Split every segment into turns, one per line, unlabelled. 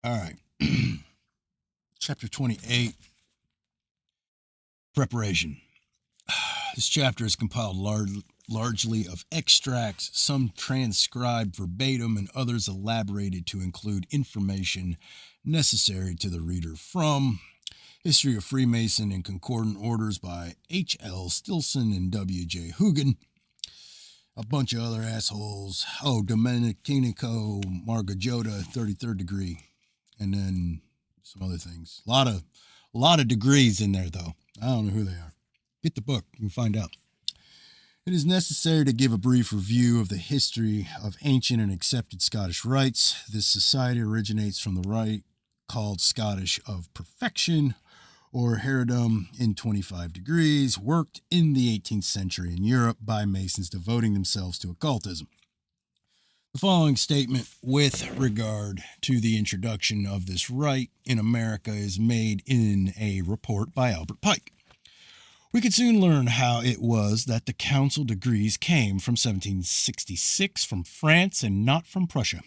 All right. Chapter 28, Preparation. This chapter is compiled largely of extracts, some transcribed verbatim and others elaborated to include information necessary to the reader from History of Freemason and Concordant Orders by H.L. Stilson and W.J. Hugin. A bunch of other assholes. Oh, Domenico Margajota, 33rd degree. And then some other things. A lot of degrees in there, though. I don't know who they are. Get the book. You can find out. It is necessary to give a brief review of the history of ancient and accepted Scottish rites. This society originates from the rite called Scottish of Perfection, or Herodom in 25 degrees, worked in the 18th century in Europe by Masons devoting themselves to occultism. The following statement with regard to the introduction of this rite in America is made in a report by Albert Pike. We could soon learn how it was that the council degrees came from 1766 from France and not from Prussia.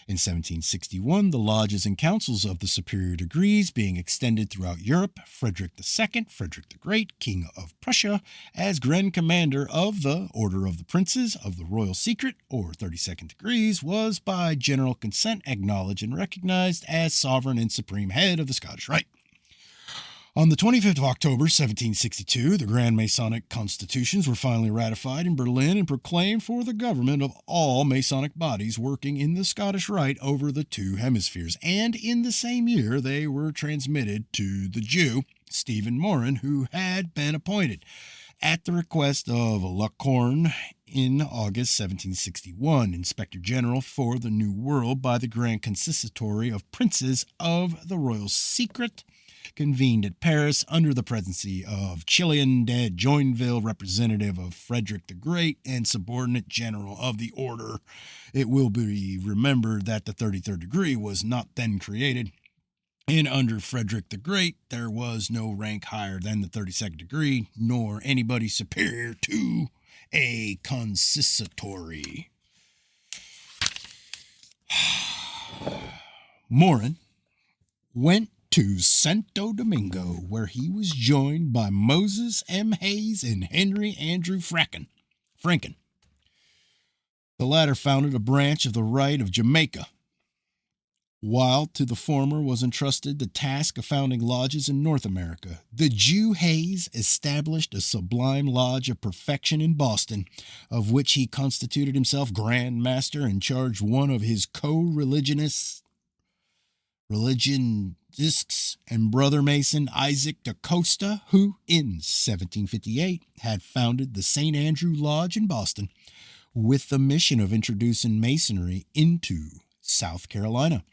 In 1761, the lodges and councils of the superior degrees being extended throughout Europe, Frederick II, Frederick the Great, King of Prussia, as Grand Commander of the Order of the Princes of the Royal Secret, or 32nd degrees, was by general consent acknowledged and recognized as sovereign and supreme head of the Scottish Rite. On the 25th of October, 1762, the Grand Masonic Constitutions were finally ratified in Berlin and proclaimed for the government of all Masonic bodies working in the Scottish Rite over the two hemispheres. And in the same year, they were transmitted to the Jew, Stephen Morin, who had been appointed at the request of Lecorne in August 1761, Inspector General for the New World by the Grand Consistory of Princes of the Royal Secret, convened at Paris under the presidency of Chillian de Joinville, representative of Frederick the Great and subordinate general of the order. It will be remembered that the 33rd degree was not then created, and under Frederick the Great there was no rank higher than the 32nd degree, nor anybody superior to a consistory. Morin went to Santo Domingo, where he was joined by Moses M. Hayes and Henry Andrew Franken. The latter founded a branch of the Rite of Jamaica, while to the former was entrusted the task of founding lodges in North America. The Jew Hayes established a Sublime Lodge of Perfection in Boston, of which he constituted himself Grand Master and charged one of his co-religionists and brother Mason Isaac da Costa, who in 1758 had founded the St. Andrew Lodge in Boston with the mission of introducing Masonry into South Carolina.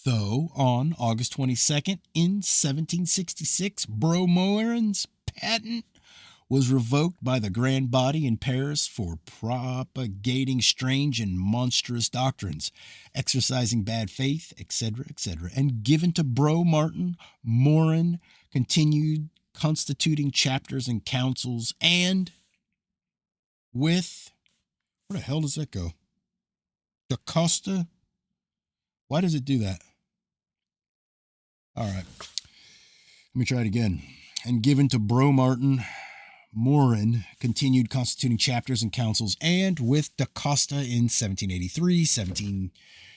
Though on August 22nd in 1766, Bro Morin's patent was revoked by the Grand Body in Paris for propagating strange and monstrous doctrines, exercising bad faith, etc., and given to Bro Martin, Morin continued constituting chapters and councils, and with, where the hell does that go? Da Costa? Why does it do that? All right. Let me try it again. And given to Bro Martin, Morin continued constituting chapters and councils, and with Da Costa in 1783, 17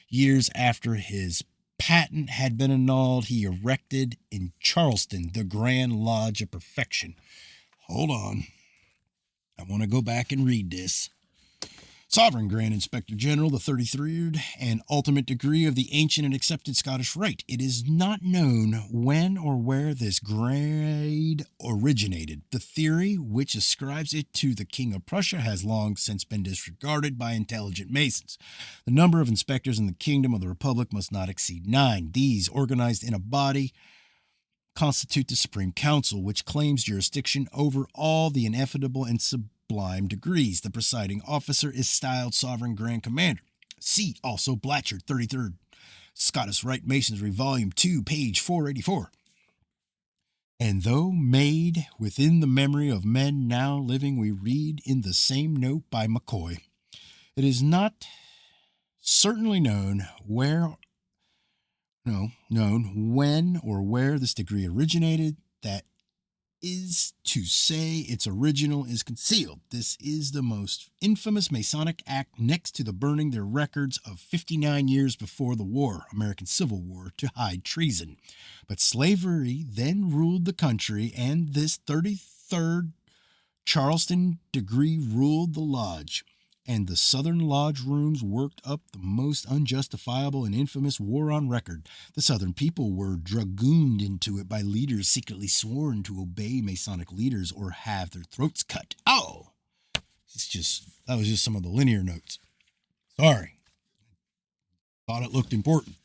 years after his patent had been annulled, he erected in Charleston the Grand Lodge of Perfection. Hold on. I want to go back and read this. Sovereign Grand Inspector General, the 33rd and ultimate degree of the ancient and accepted Scottish Rite. It is not known when or where this grade originated. The theory which ascribes it to the King of Prussia has long since been disregarded by intelligent Masons. The number of inspectors in the Kingdom of the Republic must not exceed 9. These, organized in a body, constitute the Supreme Council, which claims jurisdiction over all the ineffable and sublime degrees. The presiding officer is styled Sovereign Grand Commander. See also Blatchard, 33rd Scottish Rite Masonry, Volume 2, page 484. And though made within the memory of men now living, we read in the same note by McCoy, it is not certainly known where known when or where this degree originated. That is to say, its original is concealed. This is the most infamous Masonic act next to the burning their records of 59 years before the war, American Civil War, to hide treason. But slavery then ruled the country, and this 33rd Charleston degree ruled the lodge, and the Southern Lodge rooms worked up the most unjustifiable and infamous war on record. The Southern people were dragooned into it by leaders secretly sworn to obey Masonic leaders or have their throats cut. Oh, that was just some of the linear notes. Sorry. Thought it looked important.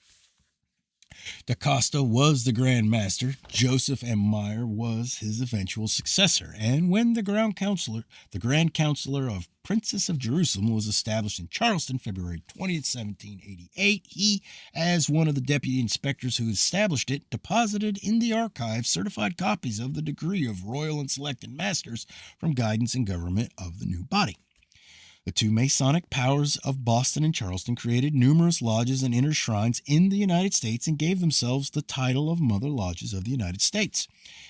DaCosta was the Grand Master. Joseph M. Meyer was his eventual successor. And when the Grand Counselor of Princess of Jerusalem was established in Charleston, February 20th, 1788, he, as one of the deputy inspectors who established it, deposited in the archives certified copies of the degree of Royal and Selected Masters from Guidance and Government of the new body. The two Masonic powers of Boston and Charleston created numerous lodges and inner shrines in the United States and gave themselves the title of Mother Lodges of the United States.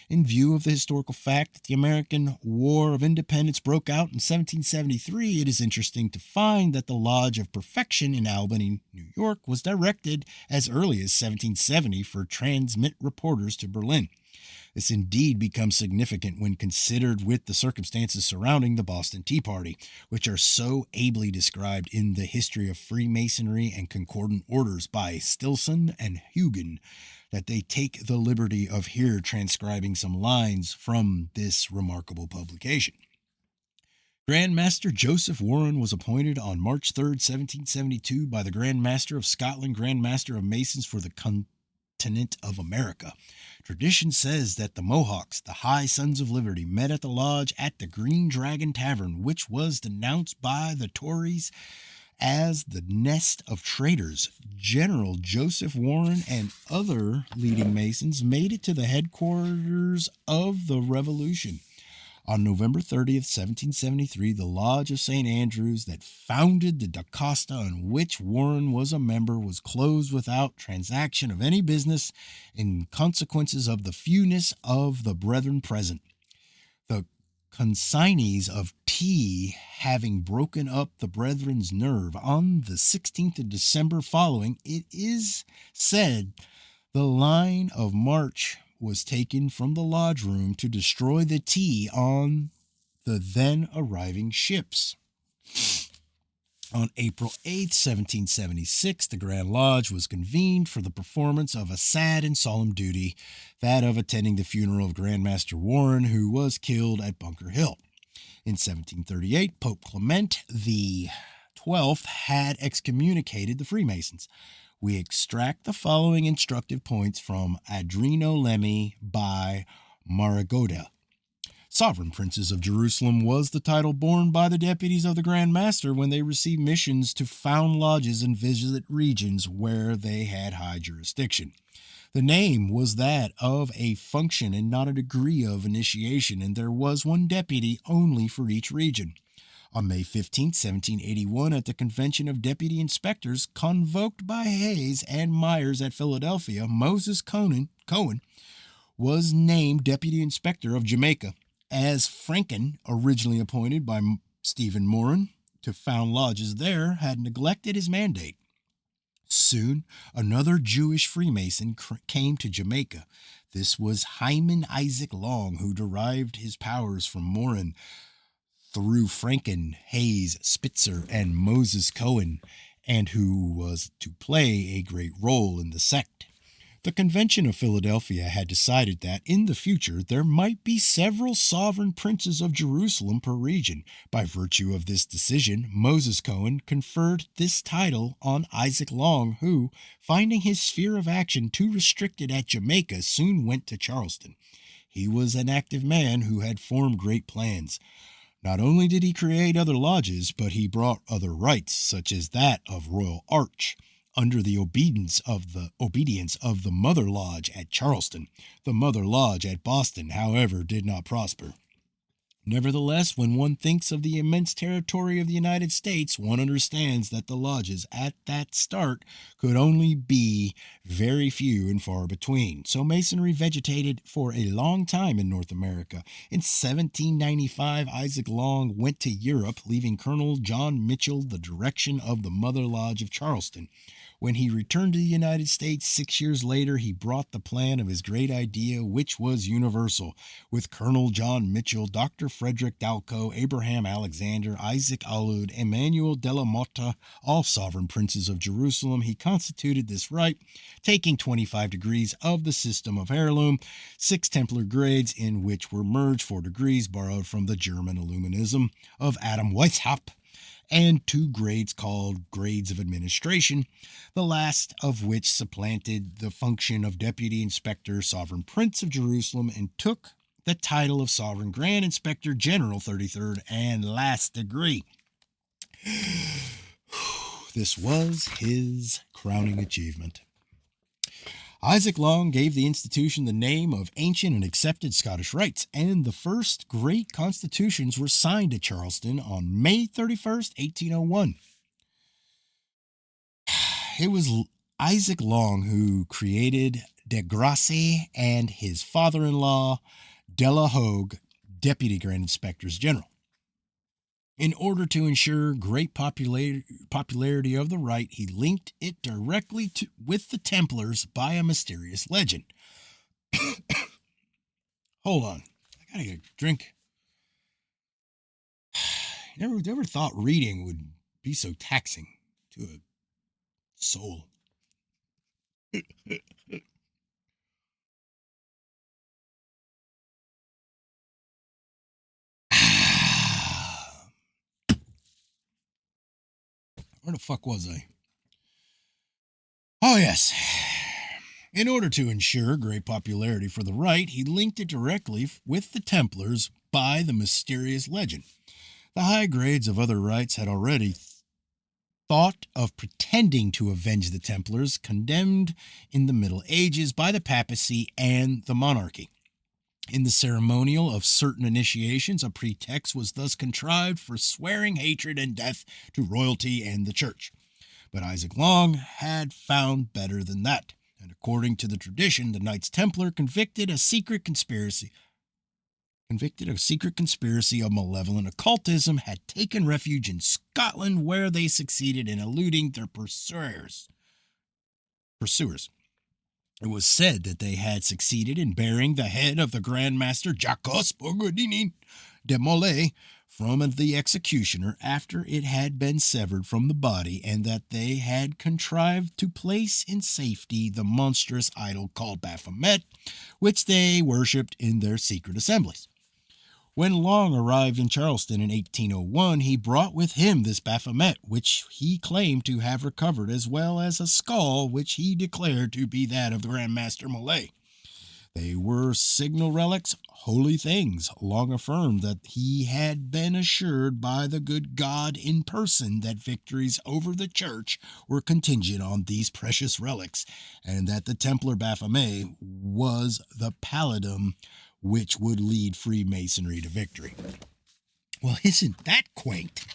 In view of the historical fact that the American War of Independence broke out in 1773, it is interesting to find that the Lodge of Perfection in Albany, New York, was directed as early as 1770 for transmit reporters to Berlin. This indeed becomes significant when considered with the circumstances surrounding the Boston Tea Party, which are so ably described in the History of Freemasonry and Concordant Orders by Stilson and Hugin, that they take the liberty of here transcribing some lines from this remarkable publication. Grand Master Joseph Warren was appointed on March 3, 1772 by the Grand Master of Scotland, Grand Master of Masons for the continent of America. Tradition says that the Mohawks, the High Sons of Liberty, met at the lodge at the Green Dragon Tavern, which was denounced by the Tories as the nest of traitors. General Joseph Warren and other leading Masons made it to the headquarters of the Revolution. On November 30th, 1773, the Lodge of St. Andrews that founded the DaCosta, on which Warren was a member, was closed without transaction of any business in consequences of the fewness of the brethren present. The consignees of tea having broken up the brethren's nerve on the 16th of December following, it is said the line of march was taken from the lodge room to destroy the tea on the then arriving ships. On April 8, 1776, the Grand Lodge was convened for the performance of a sad and solemn duty, that of attending the funeral of Grand Master Warren, who was killed at Bunker Hill. In 1738, Pope Clement XII had excommunicated the Freemasons. We extract the following instructive points from Adreno Lemmy by Marigoda. Sovereign Princes of Jerusalem was the title borne by the deputies of the Grand Master when they received missions to found lodges and visit regions where they had high jurisdiction. The name was that of a function and not a degree of initiation, and there was one deputy only for each region. On May 15, 1781, at the Convention of Deputy Inspectors convoked by Hayes and Myers at Philadelphia, Moses Cohen was named Deputy Inspector of Jamaica, as Franken, originally appointed by Stephen Moran to found lodges there, had neglected his mandate. Soon, another Jewish Freemason came to Jamaica. This was Hyman Isaac Long, who derived his powers from Moran through Franken, Hayes, Spitzer, and Moses Cohen, and who was to play a great role in the sect. The Convention of Philadelphia had decided that in the future there might be several sovereign princes of Jerusalem per region. By virtue of this decision, Moses Cohen conferred this title on Isaac Long, who, finding his sphere of action too restricted at Jamaica, soon went to Charleston. He was an active man who had formed great plans. Not only did he create other lodges, but he brought other rights, such as that of Royal Arch, under the obedience of the Mother Lodge at Charleston. The Mother Lodge at Boston, however, did not prosper. Nevertheless, when one thinks of the immense territory of the United States, one understands that the lodges at that start could only be very few and far between. So Masonry vegetated for a long time in North America. In 1795, Isaac Long went to Europe, leaving Colonel John Mitchell the direction of the Mother Lodge of Charleston. When he returned to the United States 6 years later, he brought the plan of his great idea, which was universal, with Colonel John Mitchell, Dr. Frederick Dalco, Abraham Alexander, Isaac Alud, Emmanuel de la Motta, all sovereign princes of Jerusalem. He constituted this rite, taking 25 degrees of the system of heirloom, 6 Templar grades in which were merged 4 degrees borrowed from the German Illuminism of Adam Weishaupt, and 2 grades called grades of administration, the last of which supplanted the function of deputy inspector, sovereign prince of Jerusalem, and took the title of sovereign grand inspector general, 33rd and last degree. This was his crowning achievement. Isaac Long gave the institution the name of Ancient and Accepted Scottish Rites, and the first great constitutions were signed at Charleston on May 31st, 1801. It was Isaac Long who created de Grasse and his father-in-law, de la Hogue, deputy grand inspectors general. In order to ensure great popularity of the rite, he linked it directly with the Templars by a mysterious legend. Hold on. I gotta get a drink. Never thought reading would be so taxing to a soul. Where the fuck was I? Oh, yes. In order to ensure great popularity for the rite, he linked it directly with the Templars by the mysterious legend. The high grades of other rites had already thought of pretending to avenge the Templars, condemned in the Middle Ages by the papacy and the monarchy. In the ceremonial of certain initiations, a pretext was thus contrived for swearing hatred and death to royalty and the church. But Isaac Long had found better than that, and according to the tradition, the Knights Templar convicted a secret conspiracy of malevolent occultism, had taken refuge in Scotland, where they succeeded in eluding their pursuers. It was said that they had succeeded in bearing the head of the Grand Master Jacques Bourgoudin de Molay from the executioner after it had been severed from the body, and that they had contrived to place in safety the monstrous idol called Baphomet, which they worshipped in their secret assemblies. When Long arrived in Charleston in 1801, he brought with him this Baphomet, which he claimed to have recovered, as well as a skull which he declared to be that of the Grand Master Molay. They were signal relics, holy things. Long affirmed that he had been assured by the good God in person that victories over the church were contingent on these precious relics, and that the Templar Baphomet was the palladium which would lead Freemasonry to victory. Well, isn't that quaint?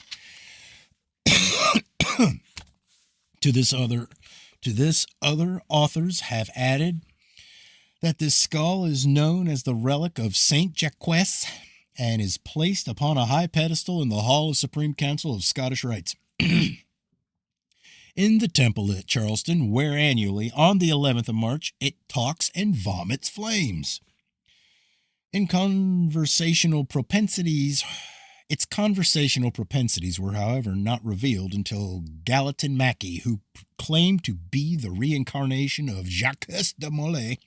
To this, other authors have added that this skull is known as the relic of Saint Jacques and is placed upon a high pedestal in the Hall of Supreme Council of Scottish Rites in the temple at Charleston, where annually on the 11th of March it talks and vomits flames. Its conversational propensities were, however, not revealed until Gallatin Mackey, who claimed to be the reincarnation of Jacques de Molay,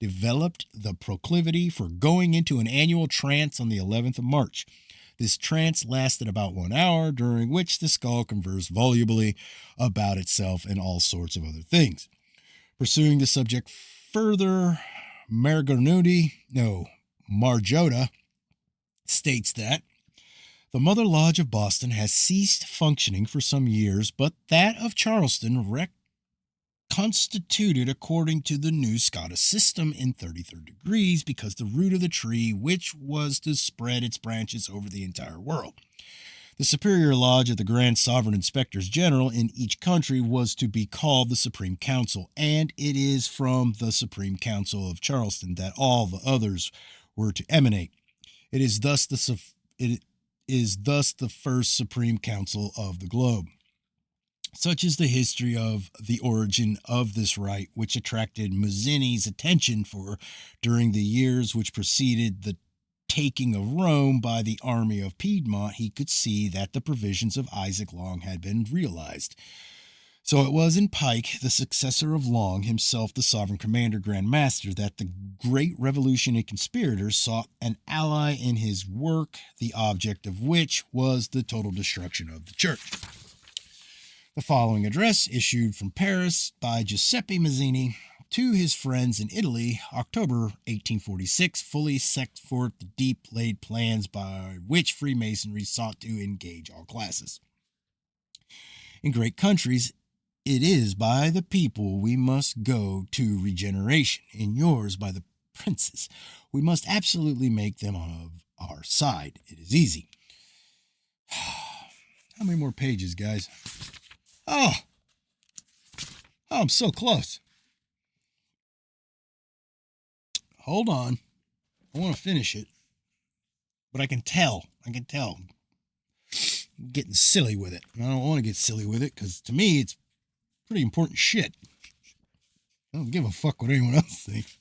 developed the proclivity for going into an annual trance on the 11th of March. This trance lasted about 1 hour, during which the skull conversed volubly about itself and all sorts of other things. Pursuing the subject further, Marjota states that the Mother Lodge of Boston has ceased functioning for some years, but that of Charleston constituted according to the new Scottish system in 33rd degrees, because the root of the tree, which was to spread its branches over the entire world. The Superior Lodge of the Grand Sovereign Inspectors General in each country was to be called the Supreme Council, and it is from the Supreme Council of Charleston that all the others were to emanate. It is thus the first Supreme Council of the globe. Such is the history of the origin of this rite, which attracted Mazzini's attention, for during the years which preceded the taking of Rome by the army of Piedmont, he could see that the provisions of Isaac Long had been realized. So it was in Pike, the successor of Long, himself the sovereign commander Grand Master, that the great revolutionary conspirators sought an ally in his work, the object of which was the total destruction of the church. The following address, issued from Paris by Giuseppe Mazzini to his friends in Italy, October 1846, fully set forth the deep laid plans by which Freemasonry sought to engage all classes. In great countries, it is by the people we must go to regeneration. In yours, by the princes. We must absolutely make them of our side. It is easy. How many more pages, guys? Oh, I'm so close. Hold on. I want to finish it. But I can tell. I'm getting silly with it. And I don't want to get silly with it, because to me, it's pretty important shit. I don't give a fuck what anyone else thinks.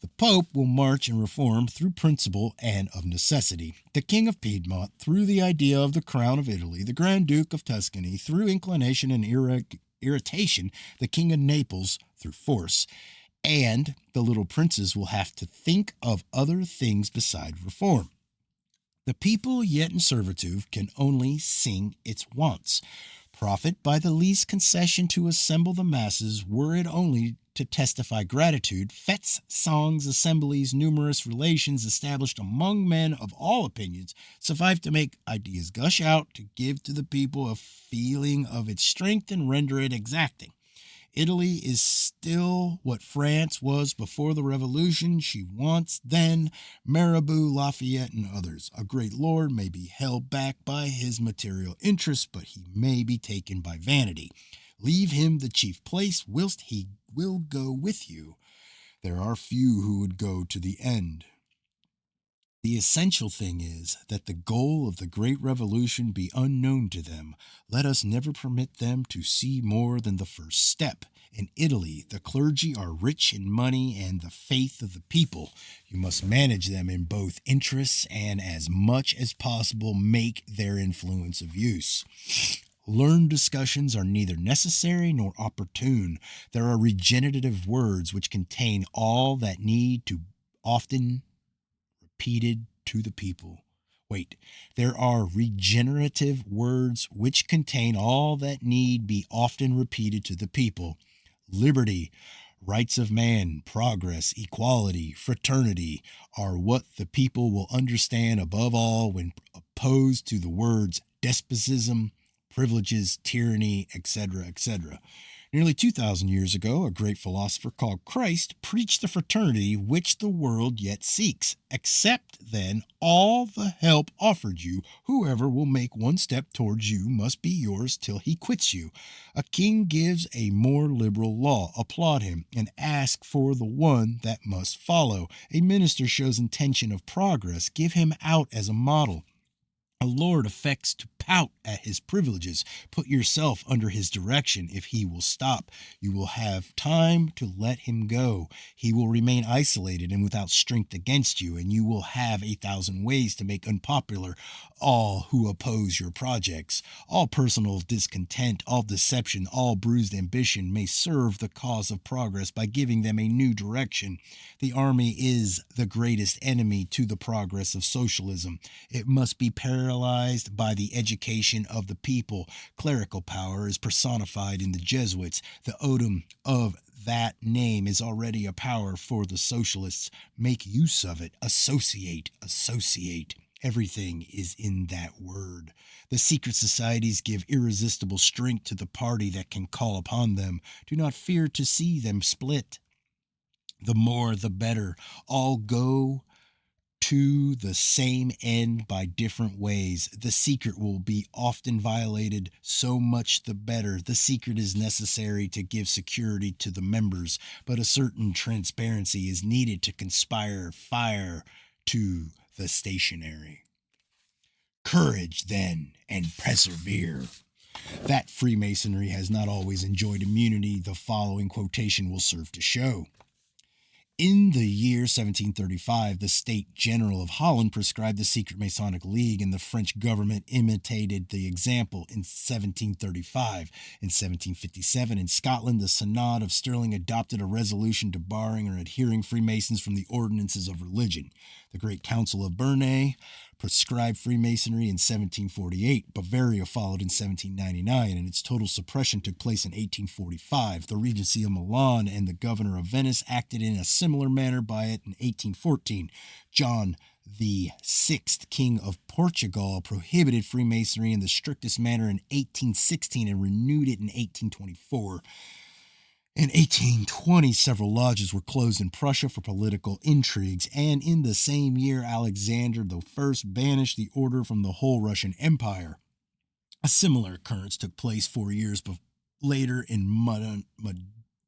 The Pope will march and reform through principle and of necessity. The King of Piedmont through the idea of the crown of Italy. The Grand Duke of Tuscany through inclination and irritation. The King of Naples through force. And the little princes will have to think of other things beside reform. The people yet in servitude can only sing its wants. Profit by the least concession to assemble the masses, were it only to testify gratitude. Fetes, songs, assemblies, numerous relations established among men of all opinions, suffice to make ideas gush out, to give to the people a feeling of its strength and render it exacting. Italy is still what France was before the Revolution. She wants then Mirabeau, Lafayette, and others. A great lord may be held back by his material interests, but he may be taken by vanity. Leave him the chief place, whilst he will go with you. There are few who would go to the end. The essential thing is that the goal of the great revolution be unknown to them. Let us never permit them to see more than the first step. In Italy, the clergy are rich in money and the faith of the people. You must manage them in both interests, and as much as possible make their influence of use. Learned discussions are neither necessary nor opportune. There are regenerative words which contain all that need to often repeated to the people. There are regenerative words which contain all that need be often repeated to the people. Liberty, rights of man, progress, equality, fraternity are what the people will understand above all when opposed to the words despotism, privileges, tyranny, etc., etc. Nearly 2,000 years ago, a great philosopher called Christ preached the fraternity which the world yet seeks. Accept, then, all the help offered you. Whoever will make one step towards you must be yours till he quits you. A king gives a more liberal law. Applaud him, and ask for the one that must follow. A minister shows intention of progress. Give him out as a model. A lord affects to pout at his privileges. Put yourself under his direction. If he will stop, you will have time to let him go. He will remain isolated and without strength against you, and you will have 1,000 ways to make unpopular all who oppose your projects. All personal discontent, all deception, all bruised ambition may serve the cause of progress by giving them a new direction. The army is the greatest enemy to the progress of socialism. It must be paralyzed by the education of the people. Clerical power is personified in the Jesuits. The odium of that name is already a power for the socialists. Make use of it. Associate. Everything is in that word. The secret societies give irresistible strength to the party that can call upon them. Do not fear to see them split. The more, the better. All go to the same end by different ways. The secret will be often violated, so much the better. The secret is necessary to give security to the members, but a certain transparency is needed to conspire fire to the stationary. Courage, then, and persevere. That Freemasonry has not always enjoyed immunity, the following quotation will serve to show. In the year 1735, the State General of Holland prescribed the secret Masonic League, and the French government imitated the example in 1735. In 1757, in Scotland, the Synod of Stirling adopted a resolution debarring or adhering Freemasons from the ordinances of religion. The Great Council of Berne prescribed Freemasonry in 1748. Bavaria followed in 1799, and its total suppression took place in 1845. The Regency of Milan and the Governor of Venice acted in a similar manner by it in 1814. John the Sixth, King of Portugal, prohibited Freemasonry in the strictest manner in 1816 and renewed it in 1824. In 1820, several lodges were closed in Prussia for political intrigues, and in the same year, Alexander I banished the order from the whole Russian Empire. A similar occurrence took place 4 years later in Modena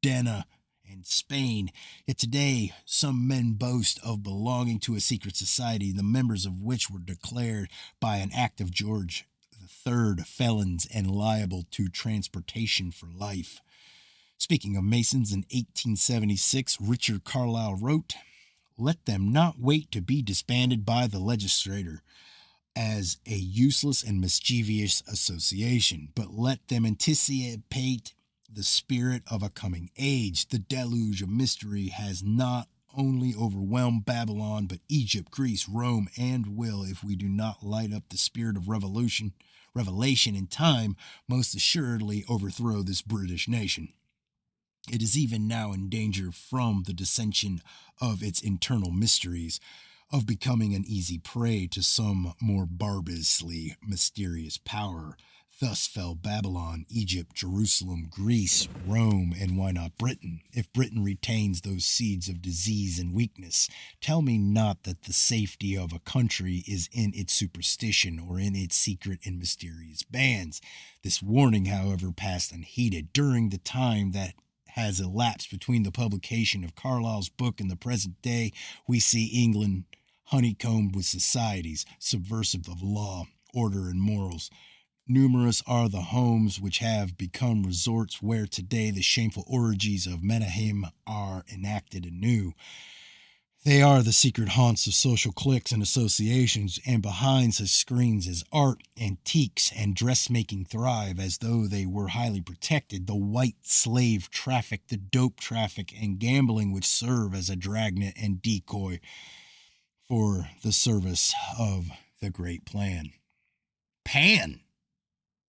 and Spain. Yet today, some men boast of belonging to a secret society, the members of which were declared by an act of George III felons and liable to transportation for life. Speaking of Masons, in 1876, Richard Carlisle wrote, "Let them not wait to be disbanded by the legislature as a useless and mischievous association, but let them anticipate the spirit of a coming age. The deluge of mystery has not only overwhelmed Babylon, but Egypt, Greece, Rome, and will, if we do not light up the spirit of revelation in time, most assuredly overthrow this British nation. It is even now in danger from the dissension of its internal mysteries, of becoming an easy prey to some more barbarously mysterious power. Thus fell Babylon, Egypt, Jerusalem, Greece, Rome, and why not Britain? If Britain retains those seeds of disease and weakness, tell me not that the safety of a country is in its superstition or in its secret and mysterious bands." This warning, however, passed unheeded. During the time that has elapsed between the publication of Carlyle's book and the present day, we see England honeycombed with societies, subversive of law, order, and morals. Numerous are the homes which have become resorts where today the shameful orgies of Menahem are enacted anew. They are the secret haunts of social cliques and associations, and behind such screens as art, antiques, and dressmaking thrive as though they were highly protected. The white slave traffic, the dope traffic, and gambling which serve as a dragnet and decoy for the service of the great plan. Pan!